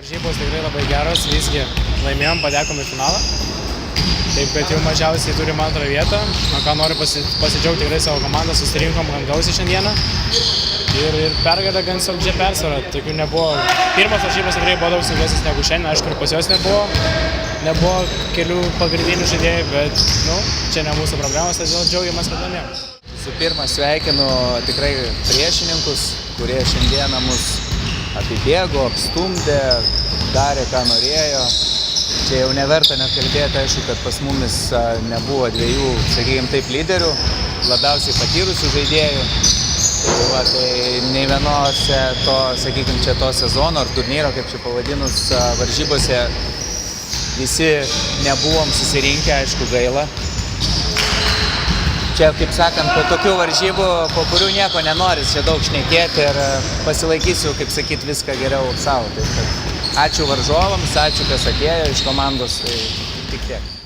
Varžybos tikrai labai geros, visgi laimėjom, patekome į finalą. Taip, kad jau mažiausiai turim antrą vietą. Ką noriu pasidžiaugti tikrai savo komandą, susirinkom gan gausiai šiandieną. Ir pergalė gan solidžia persvara. Tokių nebuvo. Pirmas varžybos tikrai buvo daug sunkesnis negu šiandien, aišku, ir pas juos nebuvo. Nebuvo kelių pagrindinių žaidėjų, bet čia ne mūsų problemos, todėl džiaugiamės, kad laimėjom. Visų pirma, sveikinu tikrai priešininkus, kurie šiandieną mus apibėgo, apstumdė, darė, ką norėjo. Čia jau neverta net kalbėti, aišku, kad pas mumis nebuvo dviejų, sakykime taip, lyderių, labiausiai patyrusių žaidėjų. Tai nei vienose to, sakykime, čia to sezono ar turnyro, kaip čia pavadinus, varžybose visi nebuvom susirinkę, aišku, gaila. Čia, kaip sakant, po tokių varžybų, po kurių nieko nenoris, čia daug šnekėti ir pasilaikysiu, kaip sakyti, viską geriau savo. Ačiū varžovams, ačiū, kas atėjo iš komandos, tai tik tiek.